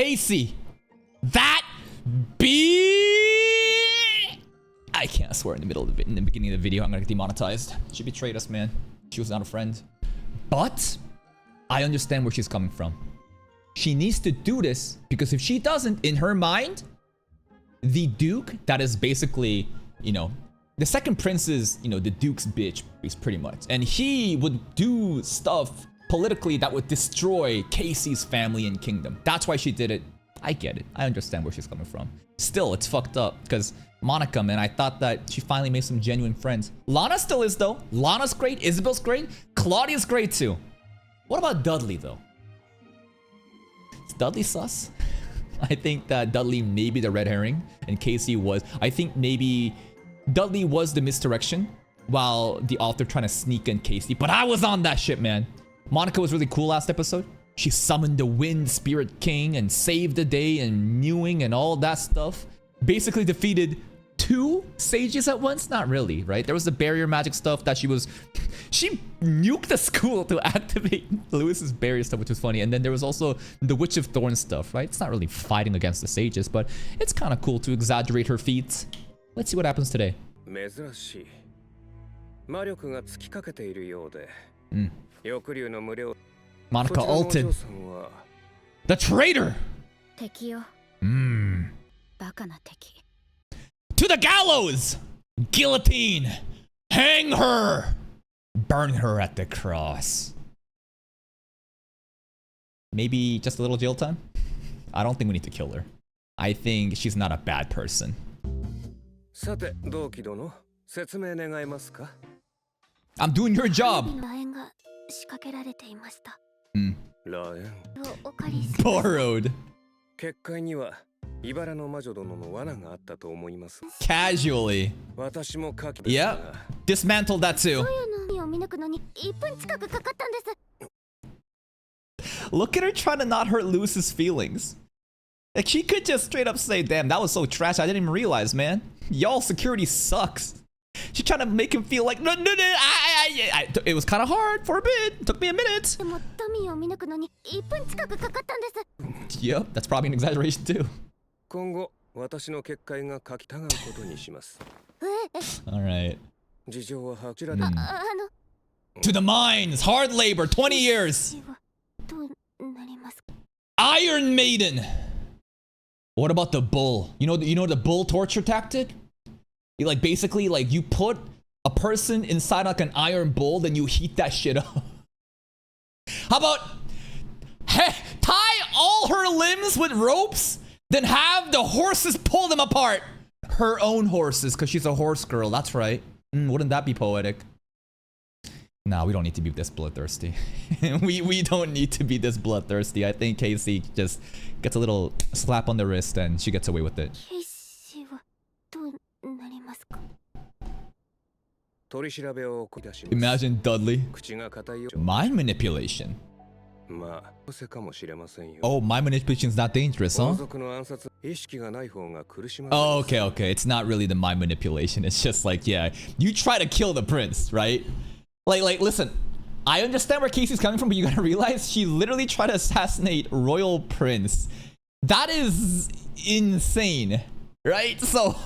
Casey. That be. I can't swear in the beginning of the video. I'm gonna get demonetized. She betrayed us, man. She was not a friend. But I understand where she's coming from. She needs to do this because if she doesn't, in her mind, the Duke, that is basically, you know, the second prince is, you know, the Duke's bitch, pretty much. And he would do stuff politically that would destroy Casey's family and kingdom. That's why she did it. I get it. I understand where she's coming from. Still, it's fucked up because Monica, man, I thought that she finally made some genuine friends. Lana still is, though. Lana's great. Isabel's great. Claudia's great, too. What about Dudley, though? Is Dudley sus? I think that Dudley may be the red herring and Casey was. I think maybe Dudley was the misdirection while the author trying to sneak in Casey. But I was on that shit, man. Monica was really cool last episode. She summoned the Wind Spirit King and saved the day and mewing and all that stuff. Basically defeated 2 sages at once? Not really, right? There was the barrier magic stuff that she nuked the school to activate Lewis's barrier stuff, which was funny. And then there was also the Witch of Thorns stuff, right? It's not really fighting against the sages, but it's kind of cool to exaggerate her feats. Let's see what happens today. Monica ulted. The traitor! To the gallows! Guillotine! Hang her! Burn her at the cross. Maybe just a little jail time? I don't think we need to kill her. I think she's not a bad person. I'm doing your job! Borrowed. Casually. Yep. Dismantled that too. Look at her trying to not hurt Lewis's feelings. Like, she could just straight up say, damn, that was so trash, I didn't even realize, man. Y'all security sucks. She's trying to make him feel like, no, it was kind of hard for a bit. It took me a minute. Yep, that's probably an exaggeration too. Alright. To the mines! Hard labor, 20 years! Iron Maiden! What about the bull? You know the bull torture tactic? You like basically like you put a person inside like an iron bull, then you heat that shit up. How about tie all her limbs with ropes, then have the horses pull them apart? Her own horses, because she's a horse girl. That's right. Wouldn't that be poetic? Nah, we don't need to be this bloodthirsty. we don't need to be this bloodthirsty. I think Casey just gets a little slap on the wrist and she gets away with it. Imagine Dudley. Mind manipulation. Oh, mind manipulation is not dangerous, huh? Oh, okay. It's not really the mind manipulation. It's just like, yeah, you try to kill the prince, right? Like, listen, I understand where Casey's coming from, but you gotta realize she literally tried to assassinate Royal Prince. That is insane, right? So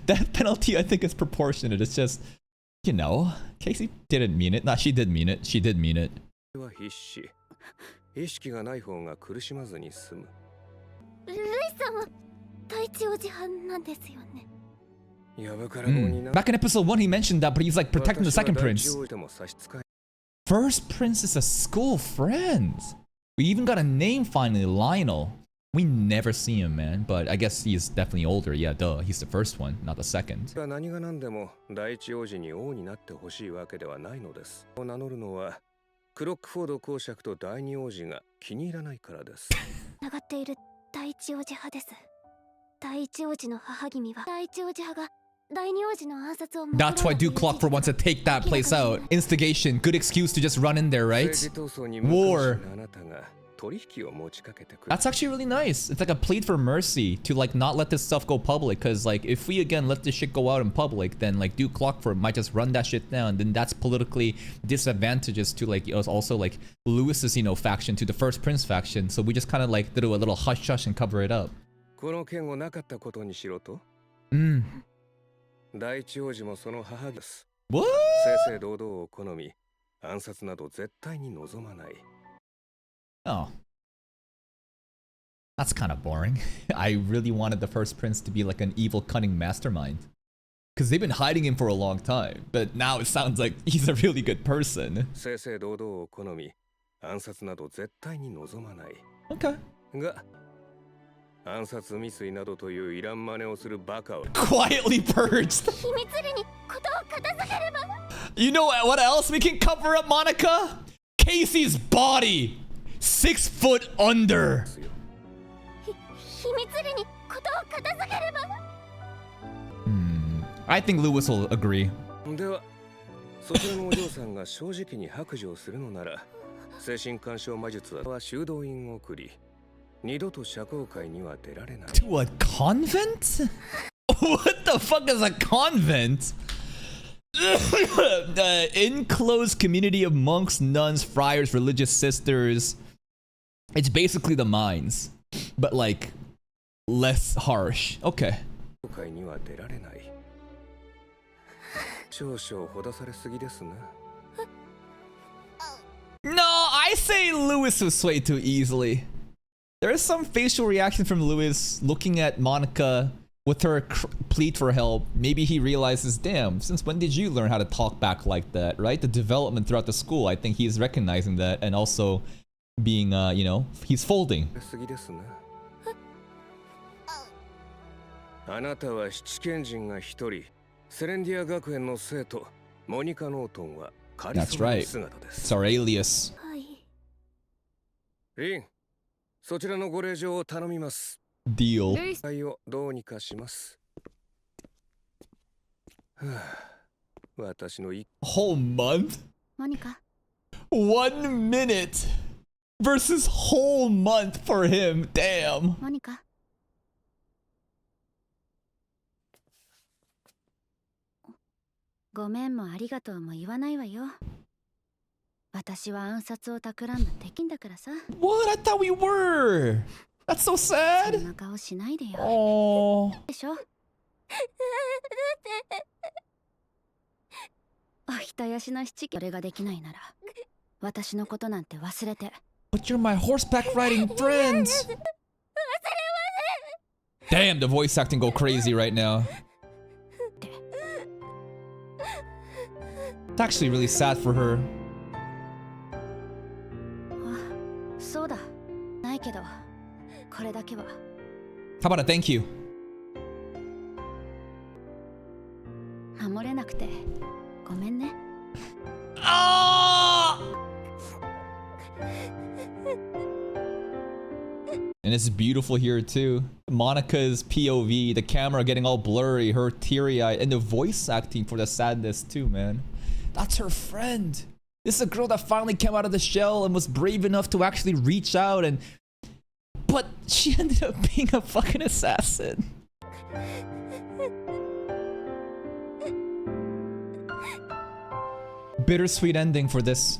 that penalty, I think, is proportionate. It's just, you know, Casey didn't mean it. Nah, she did mean it. She did mean it. Back in episode 1, he mentioned that, but he's like protecting the second prince. First prince is a school friend. We even got a name finally, Lionel. We never see him, man, but I guess he's definitely older. Yeah, duh. He's the first one, not the second. That's why Duke Clockford wants to take that place out. Instigation, good excuse to just run in there, right? War. That's actually really nice. It's like a plea for mercy to like not let this stuff go public, because like if we again let this shit go out in public, then like Duke Clockford might just run that shit down. Then that's politically disadvantageous to like us also like Lewis's, you know, faction to the First Prince faction. So we just kind of like do a little hush hush and cover it up. What? Oh. That's kind of boring. I really wanted the First Prince to be like an evil, cunning mastermind. Because they've been hiding him for a long time. But now it sounds like he's a really good person. Okay. Quietly purged. You know what else we can cover up, Monica? Casey's body. 6 foot under. I think Lewis will agree. To a convent? What the fuck is a convent? The enclosed community of monks, nuns, friars, religious sisters. It's basically the mines, but like less harsh. Okay. No, I say Lewis was swayed too easily. There is some facial reaction from Lewis looking at Monica with her plead for help. Maybe he realizes, damn, since when did you learn how to talk back like that, right? The development throughout the school, I think he's recognizing that, and also being, you know, he's folding. That's right. It's our alias. Deal. Whole month? 1 minute versus whole month for him. Damn. ごめんもありがとうも言わないわよ。私は暗殺を企んだ敵んだからさ。What? I thought we were. That's so sad. そんな顔しないでよ。Oh. でしょ。お人よしの七それができないなら、私のことなんて忘れて。But you're my horseback riding friends. Damn, the voice acting go crazy right now. It's actually really sad for her. そうだ。ないけど、これだけは。How about a thank you? 守れなくてごめんね。Ah! And it's beautiful here too. Monica's POV, the camera getting all blurry, her teary-eyed, and the voice acting for the sadness too, man. That's her friend. This is a girl that finally came out of the shell and was brave enough to actually reach out, and but she ended up being a fucking assassin. Bittersweet ending for this.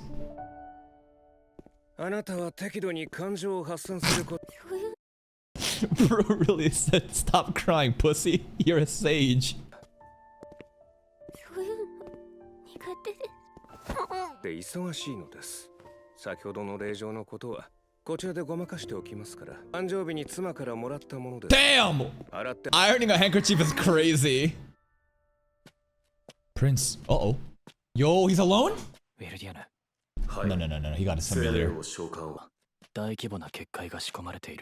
Bro really said, stop crying, pussy. You're a sage. Damn! Ironing a handkerchief is crazy. Prince. Uh-oh. Yo, he's alone? No. He got his familiar.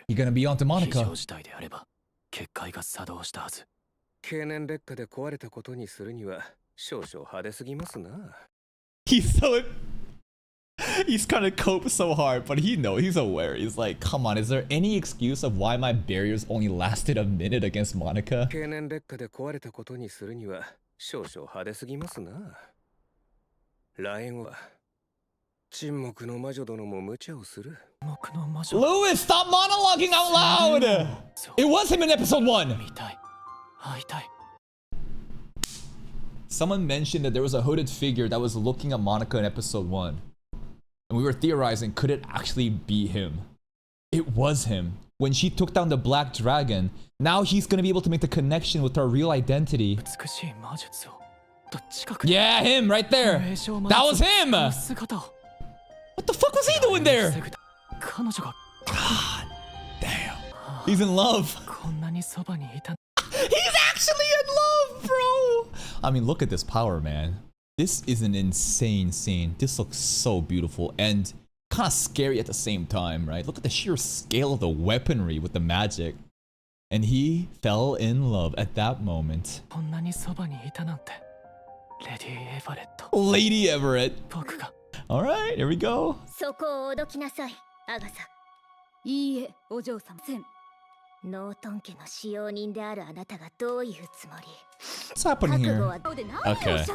You're gonna be onto Monica. He's trying to cope so hard, but he's aware. He's like, come on, is there any excuse of why my barriers only lasted a minute against Monica? 沈黙の魔女殿も無茶をする。 Lewis, stop monologuing out loud! It was him in episode 1! Someone mentioned that there was a hooded figure that was looking at Monica in episode 1. And we were theorizing, could it actually be him? It was him. When she took down the black dragon, now he's gonna be able to make the connection with her real identity. Yeah, him right there. That was him. What the fuck was he doing there? God damn. He's in love. He's actually in love, bro. I mean, look at this power, man. This is an insane scene. This looks so beautiful and kind of scary at the same time, right? Look at the sheer scale of the weaponry with the magic. And he fell in love at that moment. Lady Everett. All right, here we go. そこをおどきなさい、アガサ。いいえ、お嬢様。ノートン家の使用人であるあなたがどういうつもり？ What's happening here? Okay.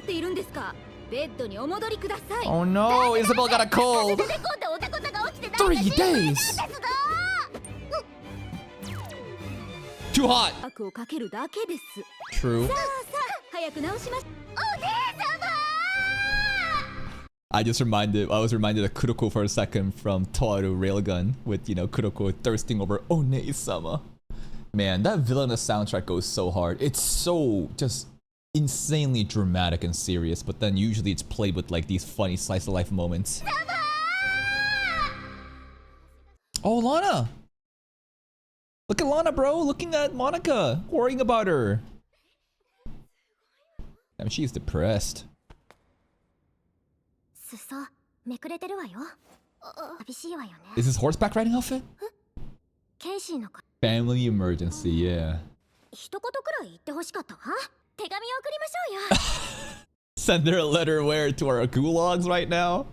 Oh no, Isabel got a cold. 3 days. Too hot. True. I was reminded of Kuroko for a second from Toaru Railgun with, you know, Kuroko thirsting over One-sama. Man, that villainous soundtrack goes so hard. It's so just insanely dramatic and serious, but then usually it's played with like these funny slice of life moments. Oh, Lana! Look at Lana, bro, looking at Monica, worrying about her. I mean, she's depressed. Is this horseback riding outfit? Family emergency, yeah. Send her a letter where? To our gulags right now?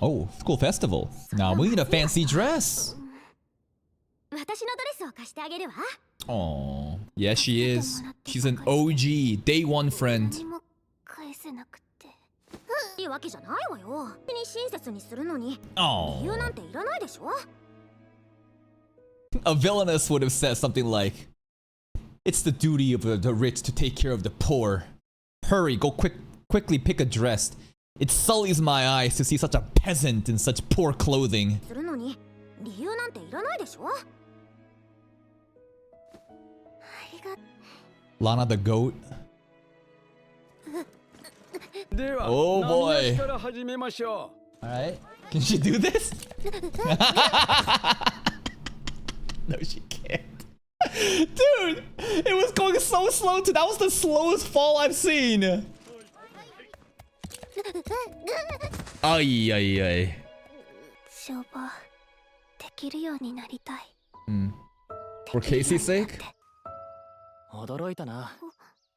Oh, school festival. Now we need a fancy dress. Oh, yeah, she is. She's an OG, day one friend. Oh. A villainess would have said something like, "It's the duty of the rich to take care of the poor. Hurry, go quickly pick a dress. It sullies my eyes to see such a peasant in such poor clothing." Lana the goat. Oh boy. Alright. Can she do this? No, she can't. Dude, it was going so slow too. That was the slowest fall I've seen. Ay, ay, ay. For Casey's sake?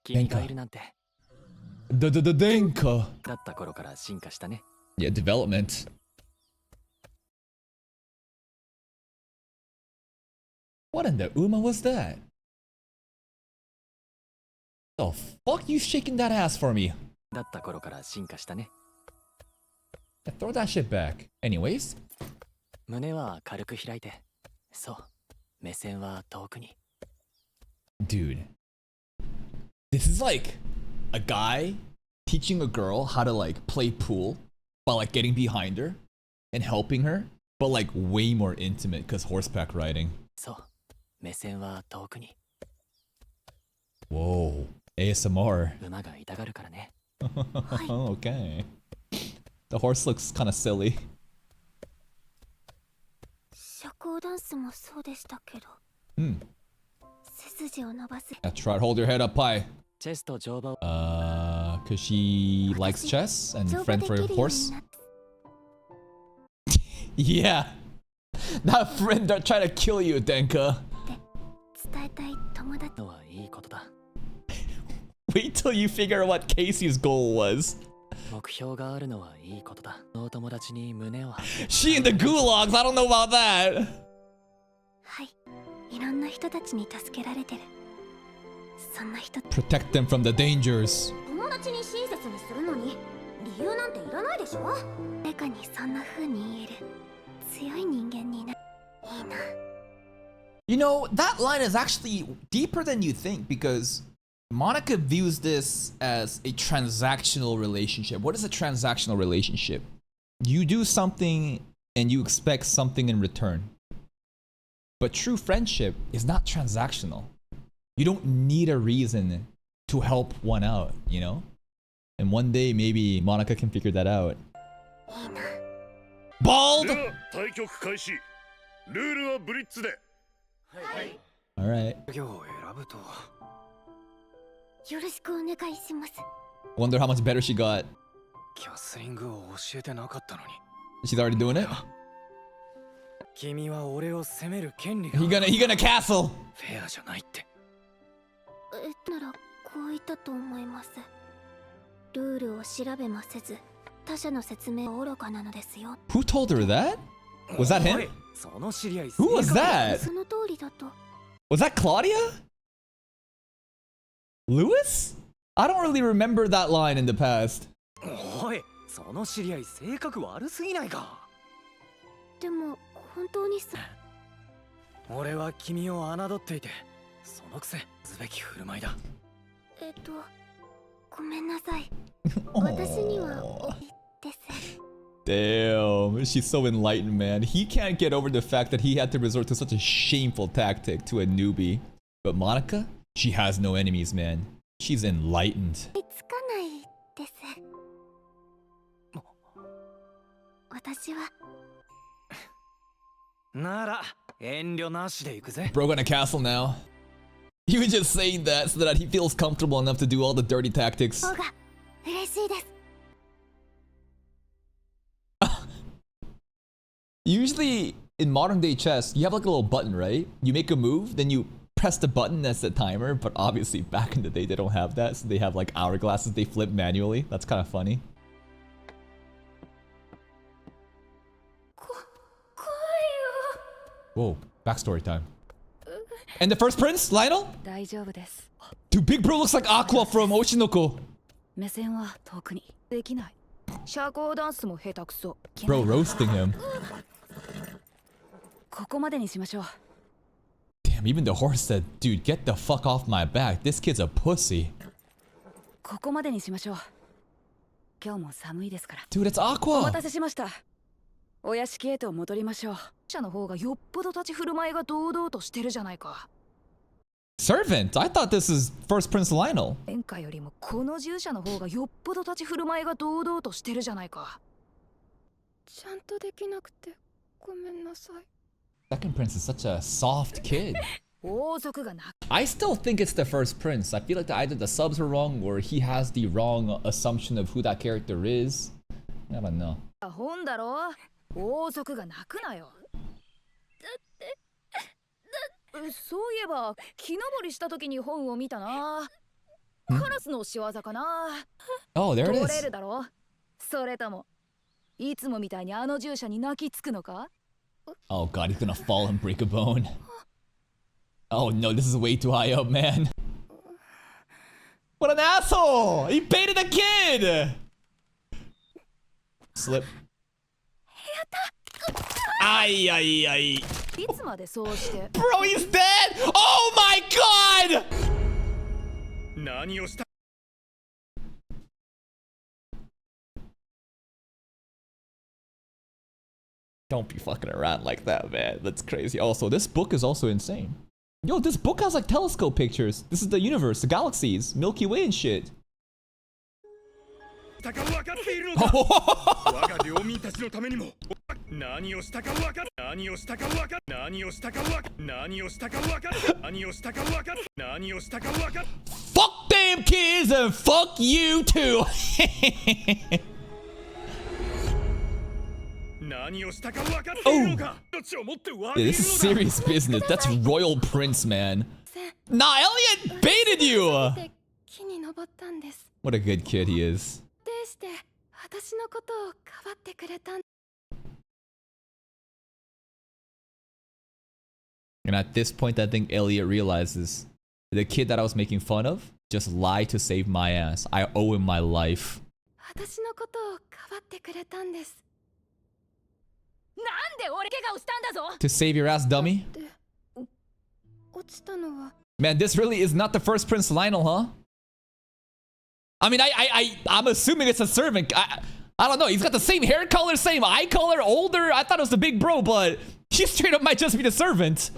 Denka. Yeah, development. What in the Uma was that? The fuck you shaking that ass for me? Yeah, throw that shit back. Anyways. Dude. This is like a guy teaching a girl how to like play pool by like getting behind her and helping her, but like way more intimate because horseback riding. Whoa, ASMR. Okay. The horse looks kind of silly. That's right, hold your head up high. Cause she likes chess and friend for a horse. Yeah. That friend that tried to kill you, Denka. Wait till you figure out what Casey's goal was. She in the gulags, I don't know about that. そんな人 Protect them from the dangers. 友達に親切にするのに理由なんていらないでしょ。誰かにそんな風に言える強い人間にな。いいな。 You know, that line is actually deeper than you think because Monica views this as a transactional relationship. What is a transactional relationship? You do something and you expect something in return. But true friendship is not transactional. You don't need a reason to help one out, you know? And one day maybe Monica can figure that out. いいな。 Bald! では対局開始。ルールはブリッツで。Alright. 業を選ぶとよろしくお願いします。 Wonder how much better she got. キャスリングを教えてなかったのに She's already doing it? 君は俺を責める権利が He gonna castle! フェアじゃないって。ならこう言ったと思います。ルールを調べもせず他者の説明は愚かなのですよ。 Who told her that? Was that おい him? その知り合い Who was that? その通りだと。 Was that Claudia? Lewis? I don't really remember that line in the past. おいその知り合い性格悪すぎないか。でも本当に俺は君を侮っていてそのくせすべき振る舞いだ。ごめんなさい。私にはおいです。 Damn, she's so enlightened, man. He can't get over the fact that he had to resort to such a shameful tactic to a newbie. But Monica, she has no enemies, man. She's enlightened. つかないです。私はなら遠慮なしで行くぜ。 Bro gonna castle now. You were just saying that so that he feels comfortable enough to do all the dirty tactics. 方が嬉しいです。 Usually in modern day chess, you have like a little button, right? You make a move, then you press the button as the timer. But obviously back in the day, they don't have that. So they have like hourglasses they flip manually. That's kind of funny. Whoa, backstory time. And the first prince, Lionel? 大丈夫です。 Dude, Big Bro looks like Aqua from Oshinoko. 目線は遠くにできない。社交ダンスも下手くそ。 Bro roasting him. ここまでにしましょう。 Damn, even the horse said, dude, get the fuck off my back. This kid's a pussy. ここまでにしましょう。今日も寒いですから。 Dude, it's お Aqua. 待たせしました。お屋敷へと戻りましょう。社の方がよっぽど立ち振る舞いが堂々としてるじゃないか。 Servant? I thought this is First Prince Lionel. 前回よりもこの従者の方がよっぽど立ち振る舞いが堂々としてるじゃないか。ちゃんとできなくてごめんなさい。 Second Prince is such a soft kid. 王族がな。 I still think it's the First Prince. I feel like either the subs were wrong or he has the wrong assumption of who that character is. I don't know. 本だろ。王族が泣くなよ。そういえば木登りした時に本を見たな。カラスの仕業かな。 Oh, there it 取れ is. るだろ。それともいつもみたいにあの従者に泣きつくのか。 Oh god, he's gonna fall and break a bone. Oh no, this is way too high up, man. What an asshole! He baited a kid! Slip. Ay, ay, ay. いつまでそうして。 Bro, he's dead! Oh my god! 何をした Don't be fucking around like that, man. That's crazy. Also, this book is also insane. Yo, this book has like telescope pictures. This is the universe, the galaxies, Milky Way and shit. たか分かっているのか我が領民たちのためにも何をしたか分かる何をしたか分かる何をしたか分かる何をしたか分かる何をしたか分かる何をしたか分かる Fuck them kids and fuck you too! 何をしたか分かっているのか命をもって詫 Yeah, びる this is のだ serious business. That's Royal Prince, man. Nah, Elliot baited you! 木に登ったんです。 What a good kid he is. でして私のことをかばってくれたん。 And at this point, I think Elliot realizes The kid that I was making fun of just lied to save my ass. I owe him my life. 私のことをかばってくれたんです。なんで俺怪我をしたんだぞ。 To save your ass, dummy? 落ちたのは Man, this really is not the first Prince Lionel, huh? I mean, I'm assuming it's a servant. I don't know. He's got the same hair color, same eye color, older. I thought it was the big bro, but he straight up might just be the servant.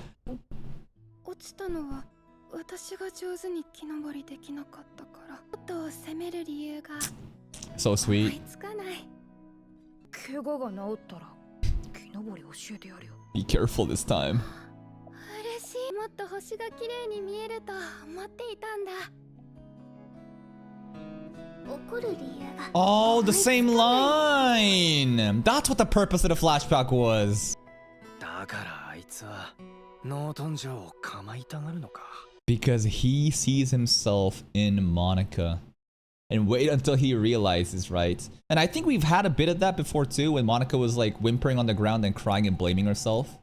落ちたのは私が上手に木登りできなかったからことを責める理由が So 思 sweet. いつかない怪我が治ったら木登り教えてやるよ Be careful this time. 嬉しいもっと星が綺麗に見えると思っていたんだ 怒る理由が Oh, the same line. That's what the purpose of the flashback was. だからあいつはノートン城を構いたがるのか Because he sees himself in Monica. And wait until he realizes, right? And I think we've had a bit of that before too, when Monica was like whimpering on the ground and crying and blaming herself.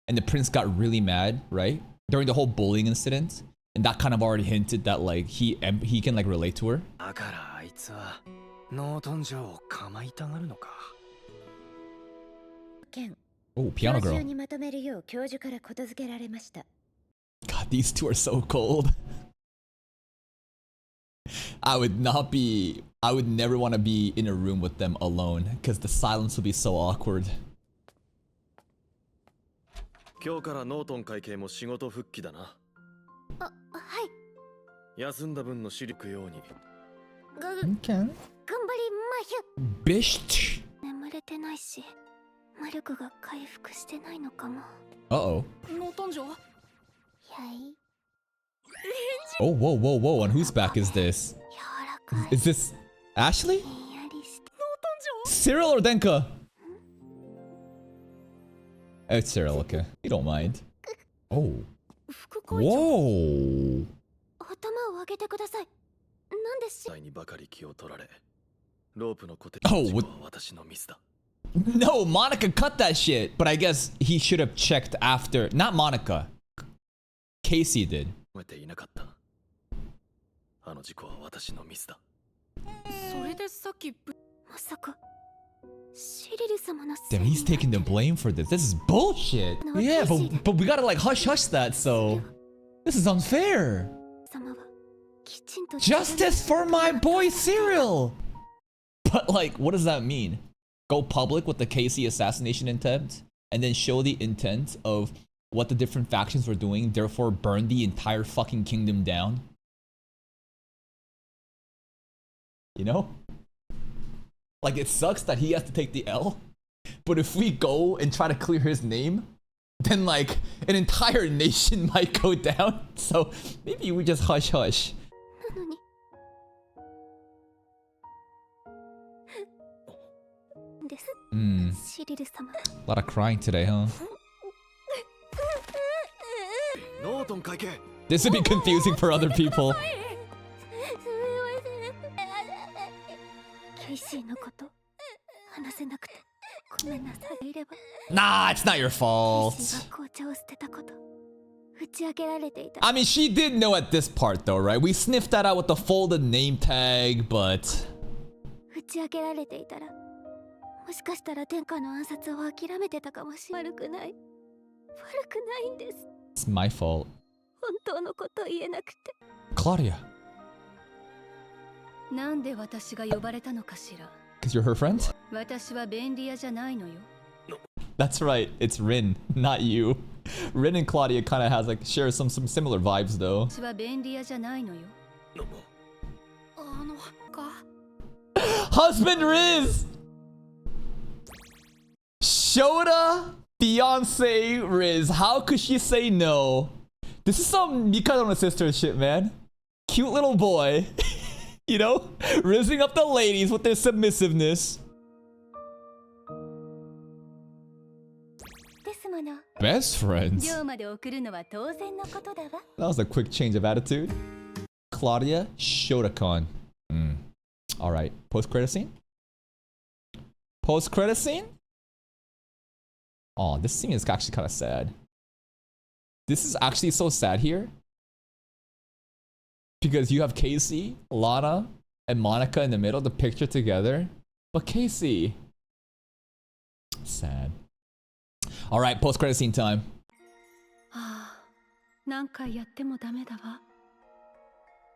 And the prince got really mad, right? During the whole bullying incident. And that kind of already hinted that like he can like relate to her. だからあいつはノートン城を構いたがるのか件 Oh, 今 piano 日中 girl. にまとめるよう教授からことづけられました God, these two are so cold. I would never want to be in a room with them alone because the silence would be so awkward. 今日からノートン会計も仕事復帰だな。あ、はい休んだ分の視力ように。頑 Okay. 張りましょ Bisht. 眠れてないし魔力が回復してないのかも Uh-oh. ノートン城やい Oh, whoa, whoa, whoa. On whose back is this? 柔らかい Is this Ashley? ひんやりして Cyril or Denka? Oh, it's Cyril, okay. You don't mind. Oh. 副会長 Whoa. 頭を上げてくださいなんでし際にばかり気を取られ、ロープの固定 Oh, 事 what- 故は私のミスだ。 No, Monica cut that shit. But I guess he should have checked after. Not Monica. Casey did. 褒めていなかった。あの事故は私のミスだ。それでさっきまさかシリル様の Damn, he's taking the blame for this. This is bullshit. No, Yeah, Casey. but we gotta like hush that, so. This is unfair. 様はきちんと Justice for my boy Cyril! But like, what does that mean? Go public with the Casey assassination intent? And then show the intent of what the different factions were doing, therefore burn the entire fucking kingdom down? You know? Like, it sucks that he has to take the L. But if we go and try to clear his name, then like an entire nation might go down. So maybe we just hush hush. なのにです Hmm. シリル様 A lot of crying today, huh? ノートン会計。 This would be confusing for other people. すみませんケイシーのこと話せなくてごめんなさいいれば Nah, it's not your ケイシ fault. ーが紅茶を捨てたこと打ち明けられていた I mean, she did know at this part though, right? We sniffed that out with the folded name tag, but 打ち明けられていたらもしかしたら天下の暗殺を諦めてたかもしれない悪くないんです it's my fault. 本当のこと言えなくて Claudia, なんで私が呼ばれたのかしら because you're her friend? 私は便利屋じゃないのよ That's right, it's Rin, not you. Rin and Claudia kind of has like share some similar vibes though. 私は便利屋じゃないのよか Husband Riz! Shota, fiance Riz. How could she say no? This is some Mikado and sister shit, man. Cute little boy. You know? Rizzing up the ladies with their submissiveness. ですもの Best friends. 寮まで送るのは当然のことだわ That was a quick change of attitude. Claudia Shotacon. Alright. Post-credit scene? Post-credit scene? Oh, this scene is actually kind of sad. This is actually so sad here. Because you have Casey, Lana, and Monica in the middle, the picture together. But Casey. Sad. Alright, post-credit scene time. ああ、何回やってもダメだわ。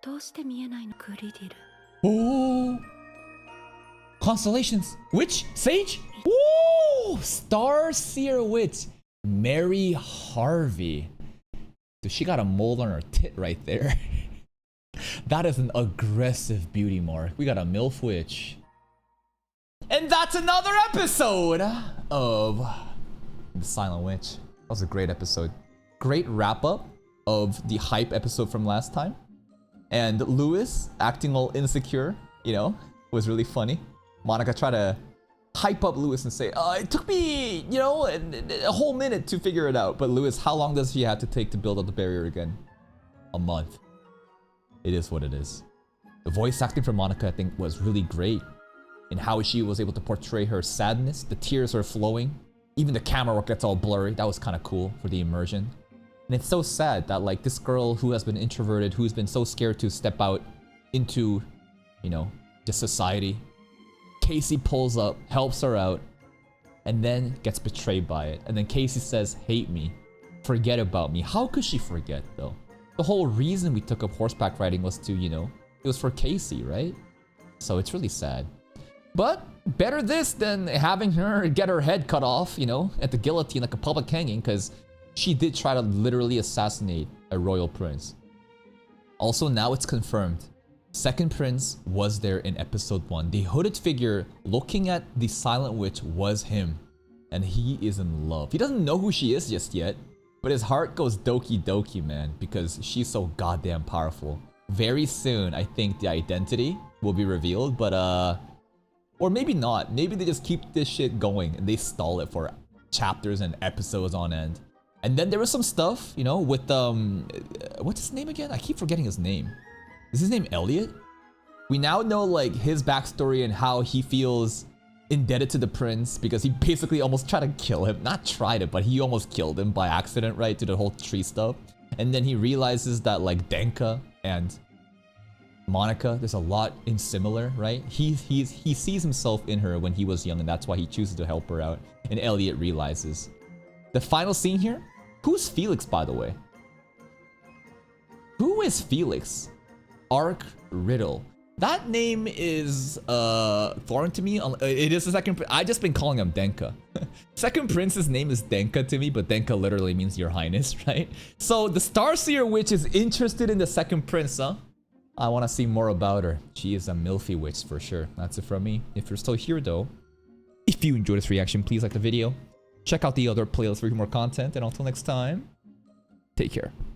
どうして見えないのグリディル。Oh! Constellations. Witch? Sage? Woo! Starseer Witch. Mary Harvey. Dude, she got a mole on her tit right there. That is an aggressive beauty mark. We got a MILF Witch. And that's another episode of The Silent Witch. That was a great episode. Great wrap up of the hype episode from last time. And Lewis acting all insecure, you know, was really funny. Monica tried to hype up Lewis and say, it took me, you know, a whole minute to figure it out. But Lewis, how long does he have to take to build up the barrier again? A month. It is what it is. The voice acting for Monica, I think, was really great in how she was able to portray her sadness. The tears are flowing. Even the camera work gets all blurry. That was kind of cool for the immersion. And it's so sad that like this girl who has been introverted, who's been so scared to step out into, you know, just society. Casey pulls up, helps her out, and then gets betrayed by it. And then Casey says, hate me, forget about me. How could she forget though? The whole reason we took up horseback riding was to, you know, it was for Casey, right? So it's really sad. But better this than having her get her head cut off, you know, at the guillotine like a public hanging, because she did try to literally assassinate a royal prince. Also, now it's confirmed. Second prince was there in episode 1. The hooded figure looking at the Silent Witch was him. And he is in love. He doesn't know who she is just yet. But his heart goes doki doki, man, because she's so goddamn powerful. Very soon, I think the identity will be revealed, but or maybe not. Maybe they just keep this shit going and they stall it for chapters and episodes on end. And then there was some stuff, you know, with what's his name again? I keep forgetting his name. Is his name Elliot? We now know like his backstory and how he feels indebted to the prince because he basically almost tried to kill him. Not tried it, but he almost killed him by accident, right? To the whole tree stuff. And then he realizes that like Denka and Monica, there's a lot in similar, right? He sees himself in her when he was young, and that's why he chooses to help her out. And Elliot realizes. The final scene here? Who's Felix, by the way? Who is Felix? Arc Riddle. That name is foreign to me. It is the second. I just been calling him Denka. Second prince's name is Denka to me, but Denka literally means your highness, right? So the Starseer witch is interested in the second prince, huh? I want to see more about her. She is a milfy witch for sure. That's it from me. If you're still here though, if you enjoyed this reaction, please like the video. Check out the other playlists for more content, and until next time, take care.